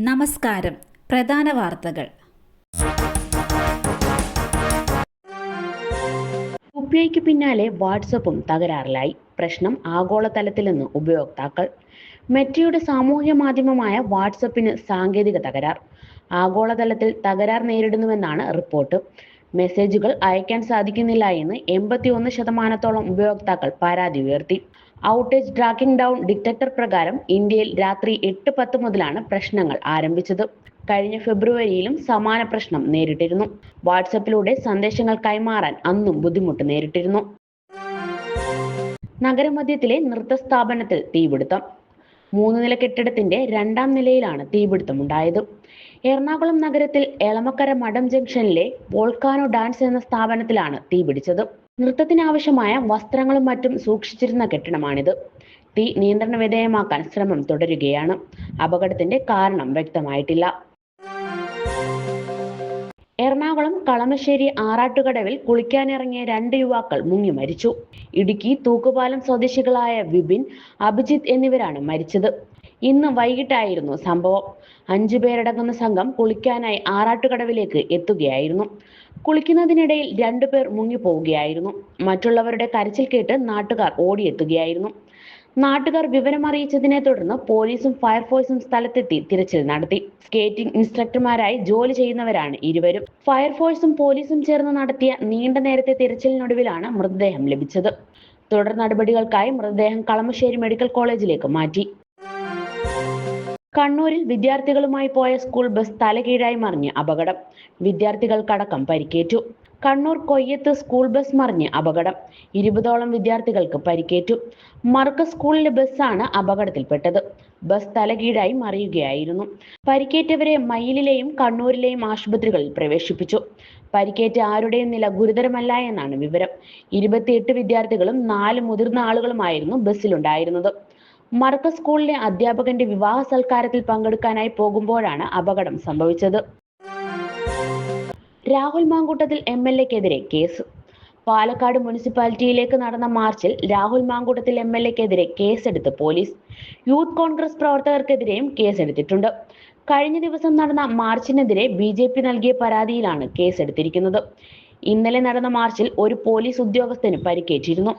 നമസ്കാരം. പ്രധാന വാർത്തകൾ. യുപിഐക്ക് പിന്നാലെ വാട്സപ്പും തകരാറിലായി. പ്രശ്നം ആഗോളതലത്തിലെന്ന് ഉപയോക്താക്കൾ. മെറ്റയുടെ സാമൂഹ്യ മാധ്യമമായ വാട്സപ്പിന് സാങ്കേതിക തകരാർ. ആഗോളതലത്തിൽ തകരാർ നേരിടുന്നുവെന്നാണ് റിപ്പോർട്ട്. മെസ്സേജുകൾ അയക്കാൻ സാധിക്കുന്നില്ല എന്ന് 81% ഉപയോക്താക്കൾ പരാതി ഉയർത്തി. ഔട്ടേജ് ട്രാക്കിംഗ് ഡൗൺ ഡിറ്റക്ടർ പ്രകാരം ഇന്ത്യയിൽ രാത്രി 8:10 മുതലാണ് പ്രശ്നങ്ങൾ ആരംഭിച്ചത്. കഴിഞ്ഞ ഫെബ്രുവരിയിലും സമാന പ്രശ്നം നേരിട്ടിരുന്നു. വാട്സപ്പിലൂടെ സന്ദേശങ്ങൾ കൈമാറാൻ അന്നും ബുദ്ധിമുട്ട് നേരിട്ടിരുന്നു. നഗരമധ്യത്തിലെ നൃത്ത സ്ഥാപനത്തിൽ തീപിടുത്തം. 3 നില കെട്ടിടത്തിന്റെ 2ാം നിലയിലാണ് തീപിടുത്തമുണ്ടായത്. എറണാകുളം നഗരത്തിൽ എളമക്കര മഠം ജംഗ്ഷനിലെ വോൾക്കാനോ ഡാൻസ് എന്ന സ്ഥാപനത്തിലാണ് തീപിടിച്ചത്. നൃത്തത്തിനാവശ്യമായ വസ്ത്രങ്ങളും മറ്റും സൂക്ഷിച്ചിരുന്ന കെട്ടിടമാണിത്. തീ നിയന്ത്രണ വിധേയമാക്കാൻ ശ്രമം തുടരുകയാണ്. അപകടത്തിന്റെ കാരണം വ്യക്തമായിട്ടില്ല. എറണാകുളം കളമശ്ശേരി ആറാട്ടുകടവിൽ കുളിക്കാനിറങ്ങിയ 2 യുവാക്കൾ മുങ്ങി മരിച്ചു. ഇടുക്കി തൂക്കുപാലം സ്വദേശികളായ വിപിൻ, അഭിജിത്ത് എന്നിവരാണ് മരിച്ചത്. ഇന്ന് വൈകിട്ടായിരുന്നു സംഭവം. 5 പേരടങ്ങുന്ന സംഘം കുളിക്കാനായി ആറാട്ടുകടവിലേക്ക് എത്തുകയായിരുന്നു. കുളിക്കുന്നതിനിടയിൽ 2 പേർ മുങ്ങിപ്പോവുകയായിരുന്നു. മറ്റുള്ളവരുടെ കരച്ചിൽ കേട്ട് നാട്ടുകാർ ഓടിയെത്തുകയായിരുന്നു. നാട്ടുകാർ വിവരമറിയിച്ചതിനെ തുടർന്ന് പോലീസും ഫയർഫോഴ്സും സ്ഥലത്തെത്തി തിരച്ചിൽ നടത്തി. സ്കേറ്റിംഗ് ഇൻസ്ട്രക്ടർമാരായി ജോലി ചെയ്യുന്നവരാണ് ഇരുവരും. ഫയർഫോഴ്സും പോലീസും ചേർന്ന് നടത്തിയ നീണ്ട നേരത്തെ തിരച്ചിലിനൊടുവിലാണ് മൃതദേഹം ലഭിച്ചത്. തുടർ നടപടികൾക്കായി മൃതദേഹം കളമശ്ശേരി മെഡിക്കൽ കോളേജിലേക്ക് മാറ്റി. കണ്ണൂരിൽ വിദ്യാർത്ഥികളുമായി പോയ സ്കൂൾ ബസ് തലകീഴായി മറിഞ്ഞ് അപകടം. വിദ്യാർത്ഥികൾക്കടക്കം പരിക്കേറ്റു. കണ്ണൂർ കൊയ്യത്ത് സ്കൂൾ ബസ് മറിഞ്ഞ് അപകടം. 20ഓളം വിദ്യാർത്ഥികൾക്ക് പരിക്കേറ്റു. മർക്കസ് സ്കൂളിലെ ബസ്സാണ് അപകടത്തിൽപ്പെട്ടത്. ബസ് തലകീഴായി മറിയുകയായിരുന്നു. പരിക്കേറ്റവരെ മയ്യിലിലെയും കണ്ണൂരിലെയും ആശുപത്രികളിൽ പ്രവേശിപ്പിച്ചു. പരിക്കേറ്റ ആരുടെയും നില ഗുരുതരമല്ല എന്നാണ് വിവരം. 28 വിദ്യാർത്ഥികളും 4 മുതിർന്ന ആളുകളുമായിരുന്നു ബസ്സിലുണ്ടായിരുന്നത്. മർക്കസ് സ്കൂളിലെ അധ്യാപകന്റെ വിവാഹ സൽക്കാരത്തിൽ പങ്കെടുക്കാനായി പോകുമ്പോഴാണ് അപകടം സംഭവിച്ചത്. രാഹുൽ മാങ്കൂട്ടത്തിൽ MLA-ക്കെതിരെ കേസ്. പാലക്കാട് മുനിസിപ്പാലിറ്റിയിലേക്ക് നടന്ന മാർച്ചിൽ രാഹുൽ മാങ്കൂട്ടത്തിൽ MLA-ക്കെതിരെ കേസെടുത്ത് പോലീസ്. യൂത്ത് കോൺഗ്രസ് പ്രവർത്തകർക്കെതിരെയും കേസെടുത്തിട്ടുണ്ട്. കഴിഞ്ഞ ദിവസം നടന്ന മാർച്ചിനെതിരെ BJP നൽകിയ പരാതിയിലാണ് കേസെടുത്തിരിക്കുന്നത്. ഇന്നലെ നടന്ന മാർച്ചിൽ ഒരു പോലീസ് ഉദ്യോഗസ്ഥന് പരിക്കേറ്റിരുന്നു.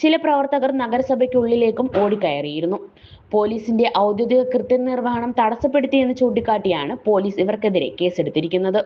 ചില പ്രവർത്തകർ നഗരസഭയ്ക്കുള്ളിലേക്കും ഓടിക്കയറിയിരുന്നു. പോലീസിന്റെ ഔദ്യോഗിക കൃത്യനിർവഹണം തടസ്സപ്പെടുത്തിയെന്ന് ചൂണ്ടിക്കാട്ടിയാണ് പോലീസ് ഇവർക്കെതിരെ കേസെടുത്തിരിക്കുന്നത്.